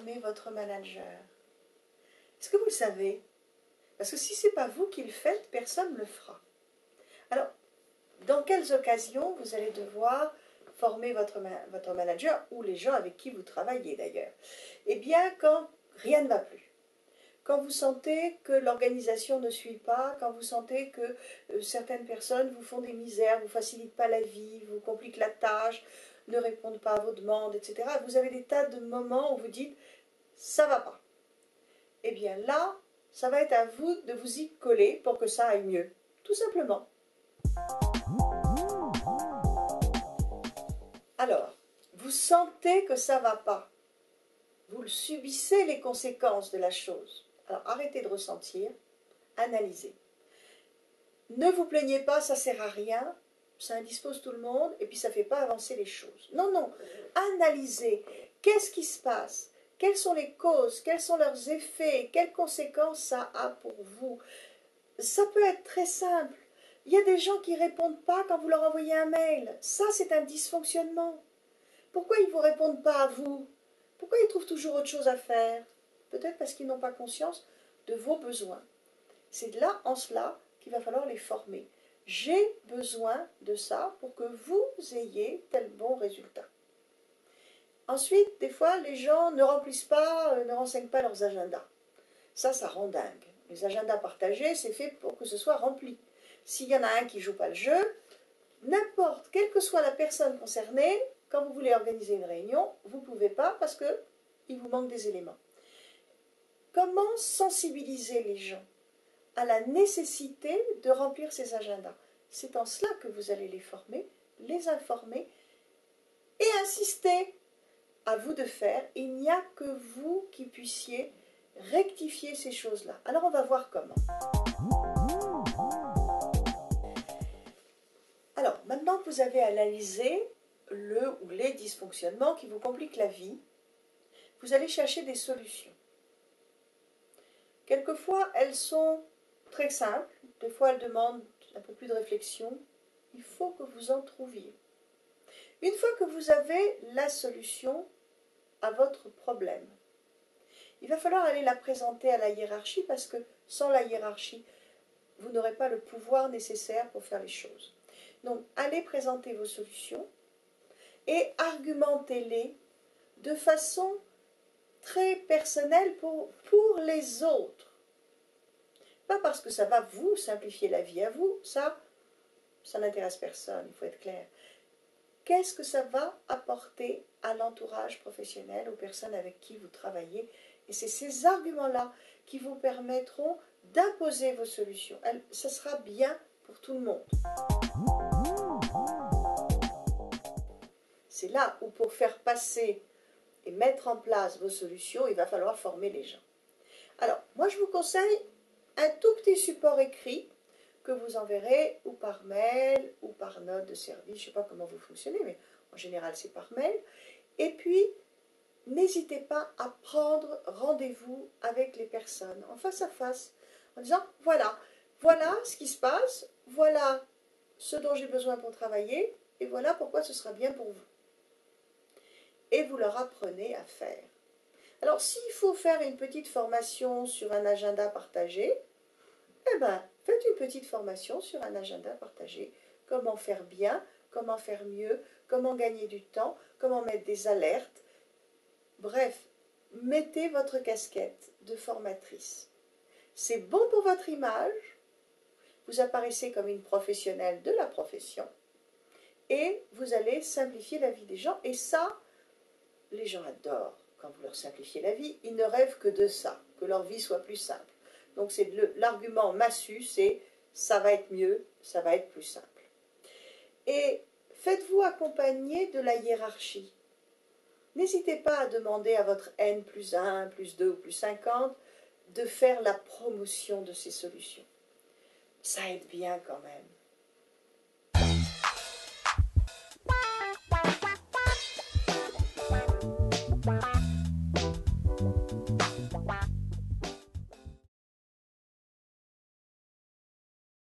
former votre manager. Est-ce que vous le savez? Parce que si ce n'est pas vous qui le faites, personne ne le fera. Alors, dans quelles occasions vous allez devoir former votre manager ou les gens avec qui vous travaillez d'ailleurs? Eh bien, quand rien ne va plus. Quand vous sentez que l'organisation ne suit pas, quand vous sentez que certaines personnes vous font des misères, vous ne facilitent pas la vie, vous compliquent la tâche, ne répondent pas à vos demandes, etc. Vous avez des tas de moments où vous dites « ça ne va pas ». Eh bien là, ça va être à vous de vous y coller pour que ça aille mieux, tout simplement. Alors, vous sentez que ça ne va pas. Vous subissez les conséquences de la chose. Alors arrêtez de ressentir, analysez. Ne vous plaignez pas, ça ne sert à rien, ça indispose tout le monde et puis ça ne fait pas avancer les choses. Non, non, analysez. Qu'est-ce qui se passe? Quelles sont les causes? Quels sont leurs effets? Quelles conséquences ça a pour vous? Ça peut être très simple. Il y a des gens qui ne répondent pas quand vous leur envoyez un mail. Ça, c'est un dysfonctionnement. Pourquoi ils ne vous répondent pas à vous? Pourquoi ils trouvent toujours autre chose à faire? Peut-être parce qu'ils n'ont pas conscience de vos besoins. C'est là, en cela, qu'il va falloir les former. J'ai besoin de ça pour que vous ayez tel bon résultat. Ensuite, des fois, les gens ne remplissent pas, ne renseignent pas leurs agendas. Ça rend dingue. Les agendas partagés, c'est fait pour que ce soit rempli. S'il y en a un qui ne joue pas le jeu, n'importe, quelle que soit la personne concernée, quand vous voulez organiser une réunion, vous ne pouvez pas parce qu'il vous manque des éléments. Comment sensibiliser les gens à la nécessité de remplir ces agendas? C'est en cela que vous allez les former, les informer et insister. À vous de faire, il n'y a que vous qui puissiez rectifier ces choses-là. Alors on va voir comment. Alors, maintenant que vous avez analysé le ou les dysfonctionnements qui vous compliquent la vie, vous allez chercher des solutions. Quelquefois, elles sont très simples, des fois elles demandent un peu plus de réflexion. Il faut que vous en trouviez. Une fois que vous avez la solution à votre problème, il va falloir aller la présenter à la hiérarchie parce que sans la hiérarchie, vous n'aurez pas le pouvoir nécessaire pour faire les choses. Donc, allez présenter vos solutions et argumentez-les de façon très personnelle pour les autres. Pas parce que ça va vous simplifier la vie à vous, ça n'intéresse personne, il faut être clair. Qu'est-ce que ça va apporter à l'entourage professionnel, aux personnes avec qui vous travaillez? Et c'est ces arguments-là qui vous permettront d'imposer vos solutions. Ça sera bien pour tout le monde. C'est là où pour faire passer et mettre en place vos solutions, il va falloir former les gens. Alors, moi je vous conseille un tout petit support écrit que vous enverrez ou par mail ou par note de service, je ne sais pas comment vous fonctionnez, mais en général c'est par mail. Et puis, n'hésitez pas à prendre rendez-vous avec les personnes en face à face, en disant voilà ce qui se passe, voilà ce dont j'ai besoin pour travailler, et voilà pourquoi ce sera bien pour vous. Et vous leur apprenez à faire. Alors, s'il faut faire une petite formation sur un agenda partagé, eh bien, faites une petite formation sur un agenda partagé. Comment faire bien, comment faire mieux, comment gagner du temps, comment mettre des alertes. Bref, mettez votre casquette de formatrice. C'est bon pour votre image, vous apparaissez comme une professionnelle de la profession et vous allez simplifier la vie des gens. Et ça, les gens adorent quand vous leur simplifiez la vie. Ils ne rêvent que de ça, que leur vie soit plus simple. Donc c'est l'argument massu, c'est ça va être mieux, ça va être plus simple. Et faites-vous accompagner de la hiérarchie. N'hésitez pas à demander à votre N plus 1, plus 2 ou plus 50 de faire la promotion de ces solutions. Ça aide bien quand même.